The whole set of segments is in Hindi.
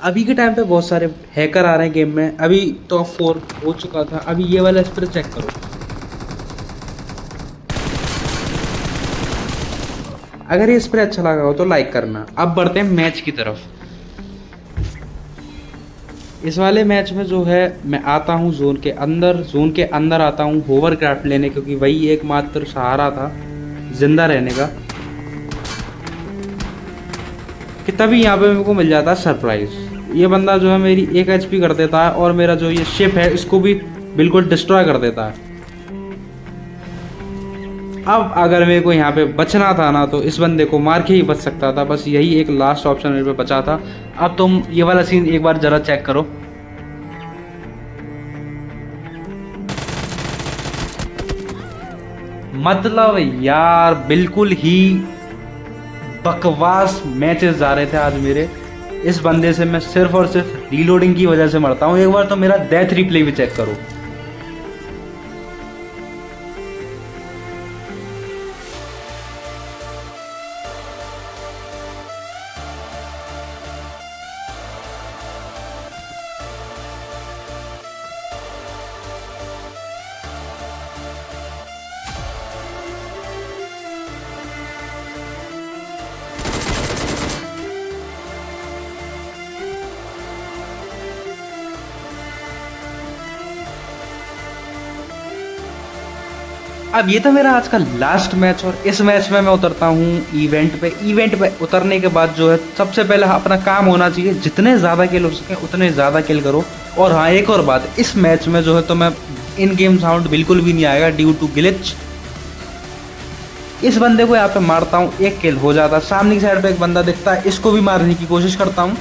अभी के टाइम पे बहुत सारे हैकर आ रहे हैं गेम में। अभी टॉप 4 हो चुका था। अभी ये वाला स्प्रे चेक करो। अगर ये स्प्रे अच्छा लगा हो तो लाइक करना। अब बढ़ते हैं मैच की तरफ। इस वाले मैच में जो है मैं आता हूँ जोन के अंदर आता हूँ होवरक्राफ्ट लेने, क्योंकि वही एकमात्र सहारा था जिंदा रहने का। कि तभी यहाँ पे मेरे को मिल जाता है सरप्राइज। ये बंदा जो है मेरी 1 HP कर देता है और मेरा जो ये शिप है इसको भी बिल्कुल डिस्ट्रॉय कर देता है। अब अगर मेरे को यहाँ पे बचना था ना तो इस बंदे को मार के ही बच सकता था। बस यही एक लास्ट ऑप्शन मेरे पे बचा था। अब तुम ये वाला सीन एक बार जरा चेक करो। मतलब यार बिल्कुल ही बकवास मैचेस जा रहे थे आज मेरे। इस बंदे से मैं सिर्फ और सिर्फ रीलोडिंग की वजह से मरता हूँ। एक बार तो मेरा डेथ रिप्ले भी चेक करो। अब ये था मेरा आज का लास्ट मैच और इस मैच में मैं उतरता हूँ इवेंट पे। इवेंट पे उतरने के बाद जो है सबसे पहले अपना काम होना चाहिए, जितने ज़्यादा किल हो सके उतने ज़्यादा किल करो। और हाँ, एक और बात, इस मैच में जो है तो मैं इन गेम साउंड बिल्कुल भी नहीं आएगा ड्यू टू ग्लिच। इस बंदे को यहाँ पे मारता हूँ, 1 किल हो जाता। सामने की साइड पे एक बंदा दिखता है, इसको भी मारने की कोशिश करता हूँ।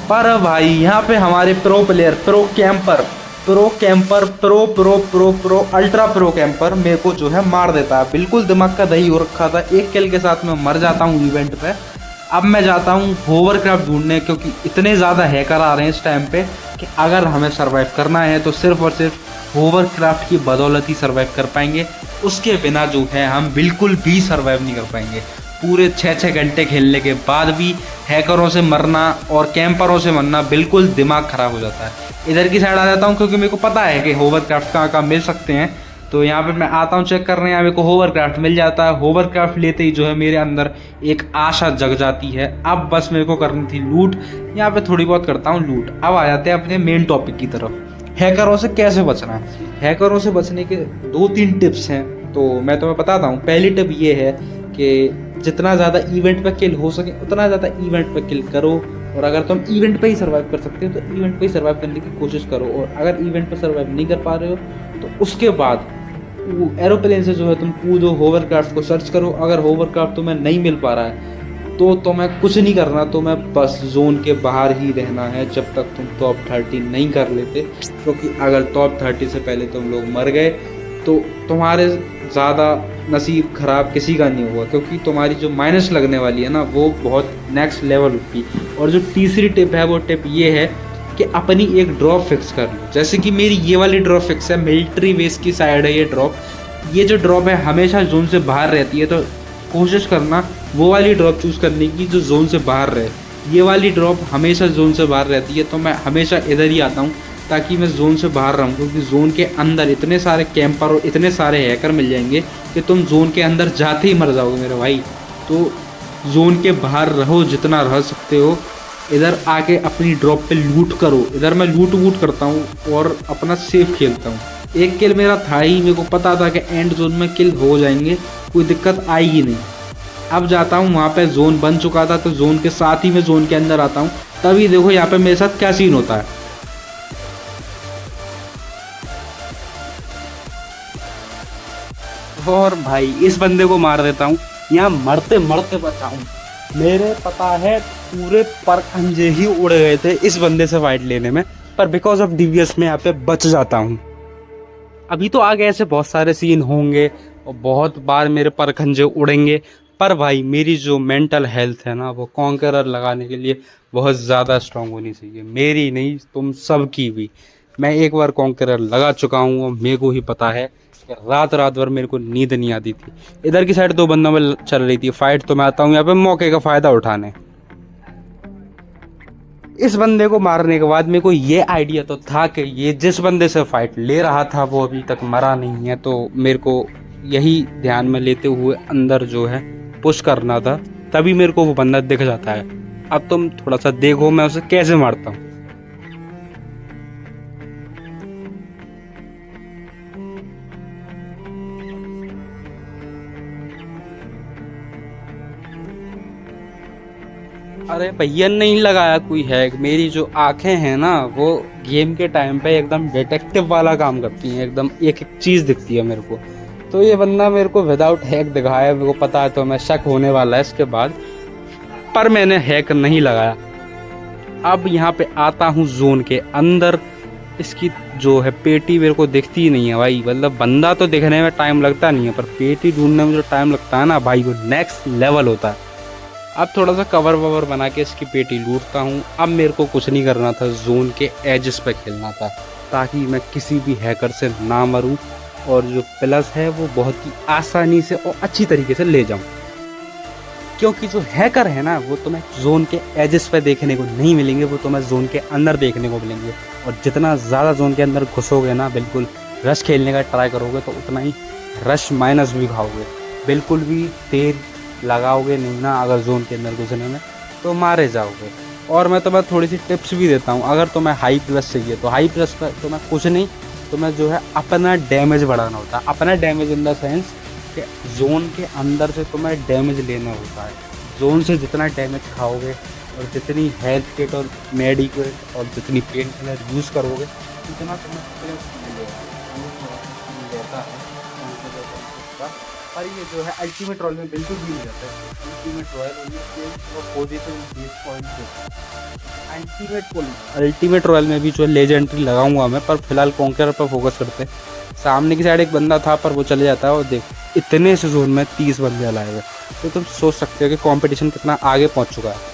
पर भाई यहाँ पे हमारे pro player, pro camper, pro ultra pro camper मेरे को जो है मार देता है। बिल्कुल दिमाग का दही हो रखा था। 1 किल के साथ मैं मर जाता हूँ इवेंट पे। अब मैं जाता हूँ होवरक्राफ्ट ढूंढने, क्योंकि इतने ज़्यादा हैकर आ रहे हैं इस टाइम पे कि अगर हमें सर्वाइव करना है तो सिर्फ और सिर्फ होवरक्राफ्ट की बदौलत ही सर्वाइव कर पाएंगे। उसके बिना जो है हम बिल्कुल भी सर्वाइव नहीं कर पाएंगे। पूरे 6-6 घंटे खेलने के बाद भी हैकरों से मरना और कैंपरों से मरना बिल्कुल दिमाग ख़राब हो जाता है। इधर की साइड आ जाता हूँ क्योंकि मेरे को पता है कि होवरक्राफ्ट कहाँ कहाँ मिल सकते हैं। तो यहाँ पे मैं आता हूँ चेक करने, यहाँ मेरे को होवरक्राफ्ट मिल जाता है। होवरक्राफ्ट लेते ही जो है मेरे अंदर एक आशा जग जाती है। अब बस मेरे को करनी थी लूट। यहाँ पे थोड़ी बहुत करता हूँ लूट। अब आ जाते हैं अपने मेन टॉपिक की तरफ, हैकरों से कैसे बचना है। हैकरों से बचने के 2-3 टिप्स हैं, तो मैं तुम्हें बताता हूँ। पहली टिप ये है कि जितना ज़्यादा इवेंट पे किल हो सके उतना ज़्यादा इवेंट पे किल करो। और अगर तुम इवेंट पे ही सर्वाइव कर सकते हो तो इवेंट पे ही सर्वाइव करने की कोशिश करो। और अगर इवेंट पे सर्वाइव नहीं कर पा रहे हो तो उसके बाद एरोप्लेन से जो है तुम कूदो, होवरक्राफ्ट को सर्च करो। अगर होवरक्राफ्ट तुम्हें नहीं मिल पा रहा है तो तुम्हें कुछ नहीं करना, तुम्हें बस जोन के बाहर ही रहना है जब तक तुम टॉप 30 नहीं कर लेते। क्योंकि अगर टॉप 30 से पहले तुम लोग मर गए तो तुम्हारे ज़्यादा नसीब ख़राब किसी का नहीं हुआ, क्योंकि तुम्हारी जो माइनस लगने वाली है ना वो बहुत नेक्स्ट लेवल होगी। और जो तीसरी टिप है वो टिप ये है कि अपनी एक ड्रॉप फिक्स कर लो। जैसे कि मेरी ये वाली ड्रॉप फिक्स है, मिलिट्री बेस की साइड है ये ड्रॉप। ये जो ड्रॉप है हमेशा जोन से बाहर रहती है, तो कोशिश करना वो वाली ड्रॉप चूज़ करने की जो जोन से बाहर रहे। ये वाली ड्रॉप हमेशा जोन से बाहर रहती है, तो मैं हमेशा इधर ही आता हूँ ताकि मैं जोन से बाहर रहूँ। क्योंकि जोन के अंदर इतने सारे कैंपर और इतने सारे हैकर मिल जाएंगे कि तुम जोन के अंदर जाते ही मर जाओगे मेरे भाई। तो जोन के बाहर रहो जितना रह सकते हो। इधर आके अपनी ड्रॉप पे लूट करो। इधर मैं लूट वूट करता हूँ और अपना सेफ खेलता हूँ। 1 किल मेरा था ही, मेरे को पता था कि एंड जोन में किल हो जाएंगे, कोई दिक्कत आएगी नहीं। अब जाता हूँ वहाँ पे जोन बन चुका था, तो जोन के साथ ही मैं जोन के अंदर आता हूँ। तभी देखो यहाँ पे मेरे साथ क्या सीन होता है। और भाई इस बंदे को मार देता हूँ, यहाँ मरते मरते बचा हूँ। मेरे पता है पूरे परखंजे ही उड़ गए थे इस बंदे से फाइट लेने में, पर बिकॉज ऑफ डीवीएस में यहाँ पे बच जाता हूँ। अभी तो आगे ऐसे बहुत सारे सीन होंगे और बहुत बार मेरे परखंजे उड़ेंगे, पर भाई मेरी जो मेंटल हेल्थ है ना वो कॉन्करर लगाने के लिए बहुत ज़्यादा स्ट्रांग होनी चाहिए। मेरी नहीं, तुम सब की भी। मैं एक बार कॉन्करर लगा चुका हूँ और मेरे को ही पता है रात रात भर मेरे को नींद नहीं आती थी। इधर की साइड दो बंदों में चल रही थी फाइट, तो मैं आता हूँ यहाँ पे मौके का फायदा उठाने। इस बंदे को मारने के बाद मेरे को ये आइडिया तो था कि ये जिस बंदे से फाइट ले रहा था वो अभी तक मरा नहीं है, तो मेरे को यही ध्यान में लेते हुए अंदर जो है पुश करना था। तभी मेरे को वो बंदा दिख जाता है। अब तुम थोड़ा सा देखो मैं उसे कैसे मारता हूँ। अरे भैया नहीं लगाया कोई हैक। मेरी जो आंखें हैं ना वो गेम के टाइम पे एकदम डिटेक्टिव वाला काम करती हैं, एकदम एक एक चीज़ दिखती है मेरे को। तो ये बंदा मेरे को विदाउट हैक दिखाया, मेरे को पता है, तो मैं शक होने वाला है इसके बाद, पर मैंने हैक नहीं लगाया। अब यहाँ पे आता हूँ जोन के अंदर। इसकी जो है पेटी मेरे को दिखती ही नहीं है भाई। मतलब बंदा तो दिखने में टाइम लगता नहीं है, पर पेटी ढूंढने में जो टाइम लगता है ना भाई, वो नेक्स्ट लेवल होता है। अब थोड़ा सा कवर ववर बना के इसकी पेटी लूटता हूँ। अब मेरे को कुछ नहीं करना था, जोन के एजेस पे खेलना था ताकि मैं किसी भी हैकर से ना मरूं और जो प्लस है वो बहुत ही आसानी से और अच्छी तरीके से ले जाऊं। क्योंकि जो हैकर है ना वो तुम्हें जोन के एजेस पे देखने को नहीं मिलेंगे, वो तुम्हें जोन के अंदर देखने को मिलेंगे। और जितना ज़्यादा जोन के अंदर घुसोगे ना, बिल्कुल रश खेलने का ट्राई करोगे, तो उतना ही रश माइनस भी खाओगे। बिल्कुल भी तेज लगाओगे नहीं ना अगर जोन के अंदर घुसने में, तो मारे जाओगे। और मैं तुम्हें थोड़ी सी टिप्स भी देता हूँ। अगर तुम्हें हाई प्लस चाहिए तो हाई प्लस पर तुम्हें कुछ नहीं, तुम्हें जो है अपना डैमेज बढ़ाना होता है। अपना डैमेज इन द सेंस कि जोन के अंदर से तुम्हें डैमेज लेना होता है। जोन से जितना डैमेज खाओगे और जितनी हेल्थ किट और मेडिकेट और जितनी पेन किलर यूज़ करोगे, उतना तुम्हें प्लस मिलेगा। पर ये जो है अल्टीमेट रॉयल में बिल्कुल भी नहीं रहता है। अल्टीमेट रॉयल अल्टीमेट रॉयल में भी जो है लेजेंडरी लगाऊंगा मैं, पर फिलहाल कॉन्करर पर फोकस करते हैं। सामने की साइड एक बंदा था पर वो चले जाता है, और देख इतने से जोन में 30 बंदे लाए हुए, तो तुम सोच सकते हो कि कंपटीशन कितना आगे पहुंच चुका है।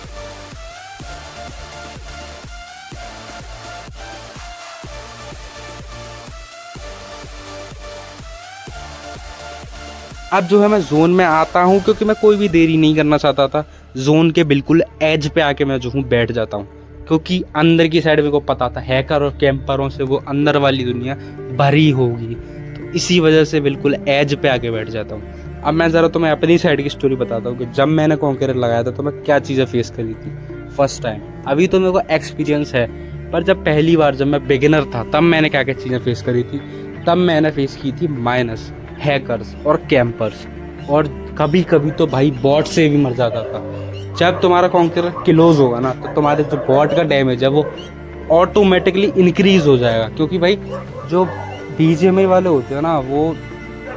अब जो है मैं जोन में आता हूँ, क्योंकि मैं कोई भी देरी नहीं करना चाहता था। जोन के बिल्कुल एज पे आके मैं जो हूँ बैठ जाता हूँ, क्योंकि अंदर की साइड मेरे को पता था हैकर और कैंपरों से वो अंदर वाली दुनिया भरी होगी, तो इसी वजह से बिल्कुल एज पे आके बैठ जाता हूँ। अब मैं ज़रा तुम्हें अपनी साइड की स्टोरी बताता हूँ कि जब मैंने कॉन्करर लगाया था तो मैं क्या चीज़ें फेस करी थी फर्स्ट टाइम। अभी तो मेरे को एक्सपीरियंस है, पर जब पहली बार जब मैं बिगिनर था तब मैंने क्या क्या चीज़ें फेस करी थी। तब मैंने फेस की थी माइनस, हैकर्स और कैंपर्स, और कभी कभी तो भाई बॉट से भी मर जाता था। जब तुम्हारा कॉन्करर क्लोज होगा ना, तो तुम्हारे जो बॉट का डैमेज है वो ऑटोमेटिकली इंक्रीज हो जाएगा, क्योंकि भाई जो बीजीएमआई वाले होते हैं ना वो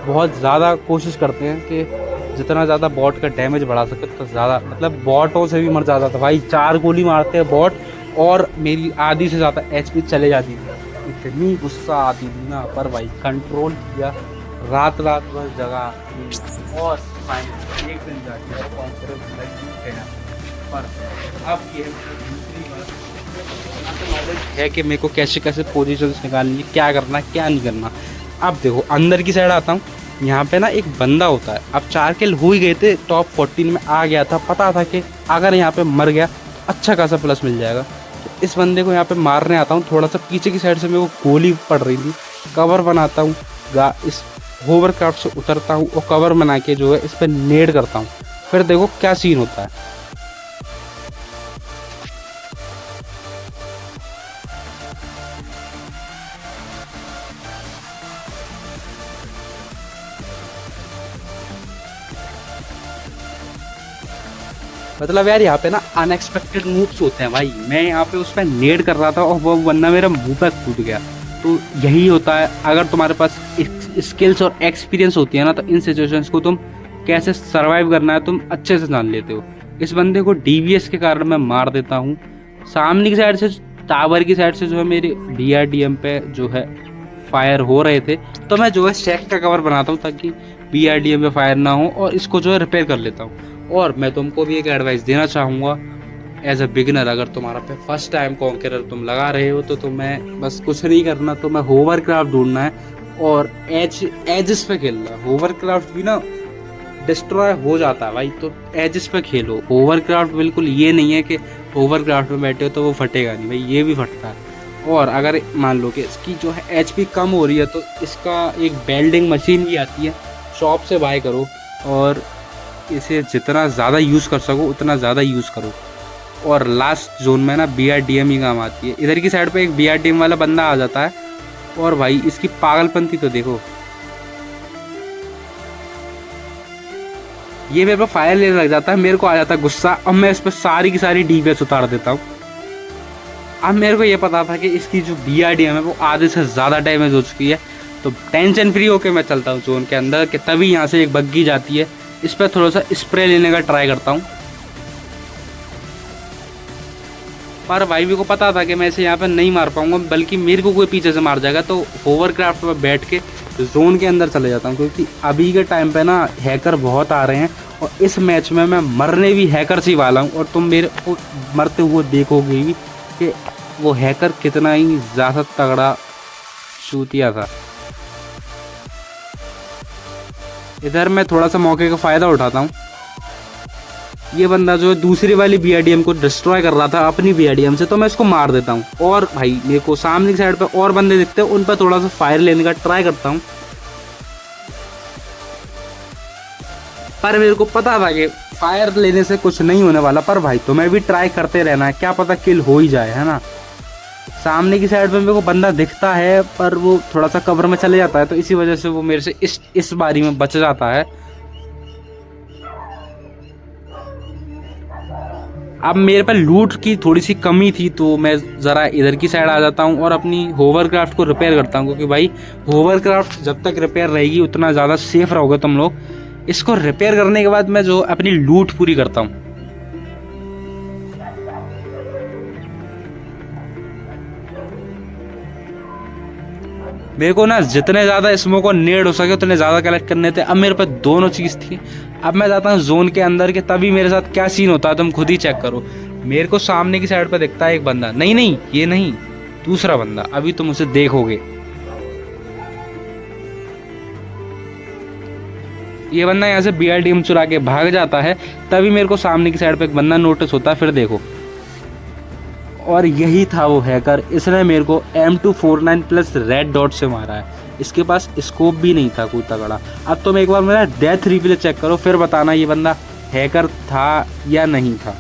बहुत ज़्यादा कोशिश करते हैं कि जितना ज़्यादा बॉट का डैमेज बढ़ा सके तो ज़्यादा। मतलब बॉटों से भी मर जाता था भाई, 4 गोली मारते हैं बॉट और मेरी आधी से ज़्यादा एचपी चले जाती थी। इतनी गुस्सा आती थी ना, पर भाई कंट्रोल किया, रात रात भर जगह, और एक दिन जाके कॉन्करर गया। पर अब ये दूसरी बात है कि मेरे को कैसे कैसे पोजीशंस निकालनी है, क्या करना है क्या नहीं करना। अब देखो अंदर की साइड आता हूँ, यहाँ पे ना एक बंदा होता है। अब 4 किल हो ही गए थे, टॉप 14 में आ गया था, पता था कि अगर यहाँ पे मर गया तो अच्छा खासा प्लस मिल जाएगा। तो इस बंदे को यहाँ पे मारने आता हूँ। थोड़ा सा पीछे की साइड से मेरे को गोली पड़ रही थी, कवर बनाता हूँ, इस होवरक्राफ्ट से उतरता हूँ और कवर बना के जो है इस पर नेड करता हूँ। फिर देखो क्या सीन होता है। मतलब यार यहाँ पे ना अनएक्सपेक्टेड मूव्स होते हैं भाई। मैं यहाँ पे उस पर नेड कर रहा था और वो बंदा मेरा मुंह पे कूद गया। तो यही होता है, अगर तुम्हारे पास स्किल्स और एक्सपीरियंस होती है ना, तो इन सिचुएशंस को तुम कैसे सरवाइव करना है तुम अच्छे से जान लेते हो। इस बंदे को डीवीएस के कारण मैं मार देता हूँ। सामने की साइड से, टावर की साइड से जो है मेरे बीआरडीएम पे जो है फायर हो रहे थे, तो मैं जो है शेक का कवर बनाता हूँ ताकि बीआरडीएम पे फायर ना हो, और इसको जो है रिपेयर कर लेता हूँ। और मैं तुमको भी एक एडवाइस देना चाहूँगा एज अ बिगिनर, अगर तुम्हारा पे फर्स्ट टाइम कॉन्करर तुम लगा रहे हो तो तुम्हें बस कुछ नहीं करना, तुम्हें होवरक्राफ्ट ढूंढना है और एजेस पे खेल रहा है। होवरक्राफ्ट भी ना डिस्ट्रॉय हो जाता है भाई, तो एजेस पे खेलो। होवरक्राफ्ट बिल्कुल ये नहीं है कि होवरक्राफ्ट में बैठे हो तो वो फटेगा नहीं भाई, ये भी फटता है। और अगर मान लो कि इसकी जो है एचपी कम हो रही है तो इसका एक बेल्डिंग मशीन भी आती है, शॉप से बाय करो और इसे जितना ज़्यादा यूज़ कर सको उतना ज़्यादा यूज़ करो। और लास्ट जोन में ना BRDM ही काम आती है। इधर की साइड पे एक BRDM वाला बंदा आ जाता है और भाई इसकी पागलपंती तो देखो, ये मेरे पे फायर लेने लग जाता है, मेरे को आ जाता है गुस्सा। अब मैं इस पर सारी की सारी DPS उतार देता हूँ। अब मेरे को ये पता था कि इसकी जो BRDM है वो आधे से ज़्यादा डैमेज हो चुकी है, तो टेंशन फ्री होके मैं चलता हूँ जोन के अंदर कि तभी यहाँ से एक बग्गी जाती है, इस पर थोड़ा सा स्प्रे लेने का ट्राई करता हूँ। पर भाई मेरे को पता था कि मैं इसे यहाँ पे नहीं मार पाऊंगा, बल्कि मेरे को कोई पीछे से मार जाएगा, तो होवरक्राफ्ट में बैठ के जोन के अंदर चले जाता हूँ। क्योंकि अभी के टाइम पे ना हैकर बहुत आ रहे हैं और इस मैच में मैं मरने भी हैकर से वाला हूँ, और तुम मेरे को मरते हुए देखोगे भी कि वो हैकर कितना ही ज़्यादा तगड़ा चूतिया था। इधर मैं थोड़ा सा मौके का फ़ायदा उठाता हूँ। ये बंदा जो है दूसरी वाली BRDM को डिस्ट्रॉय कर रहा था अपनी BRDM से, तो मैं इसको मार देता हूँ। और भाई मेरे को सामने की साइड पे और बंदे दिखते हैं, उन पर थोड़ा सा फायर लेने का ट्राई करता हूँ। पर मेरे को पता था कि फायर लेने से कुछ नहीं होने वाला, पर भाई तुम्हें भी ट्राई करते रहना है, क्या पता किल हो ही जाए, है ना। सामने की साइड पे मेरे को बंदा दिखता है पर वो थोड़ा सा कवर में चले जाता है, तो इसी वजह से वो मेरे से इस बारी में बच जाता है। अब मेरे पर लूट की थोड़ी सी कमी थी, तो मैं ज़रा इधर की साइड आ जाता हूँ और अपनी होवरक्राफ्ट को रिपेयर करता हूँ। क्योंकि भाई होवरक्राफ्ट जब तक रिपेयर रहेगी उतना ज़्यादा सेफ रहोगे तुम लोग। इसको रिपेयर करने के बाद मैं जो अपनी लूट पूरी करता हूँ। मेरे को ना जितने ज़्यादा स्मोक और नेड हो सके उतने ज़्यादा कलेक्ट करने थे। अब मेरे पास दोनों चीज़ थी। अब मैं जाता हूँ जोन के अंदर के, तभी मेरे साथ क्या सीन होता है तुम खुद ही चेक करो। मेरे को सामने की साइड पर दिखता है एक बंदा, नहीं ये नहीं, दूसरा बंदा, अभी तुम उसे देखोगे। ये बंदा यहाँ से BRDM चुरा के भाग जाता है, तभी मेरे को सामने की साइड पे एक बंदा नोटिस होता है। फिर देखो, और यही था वो हैकर, इसने मेरे को M249 प्लस रेड डॉट से मारा है। इसके पास स्कोप भी नहीं था कोई तगड़ा। अब तुम एक बार मेरा डेथ रिप्ले चेक करो, फिर बताना ये बंदा हैकर था या नहीं था।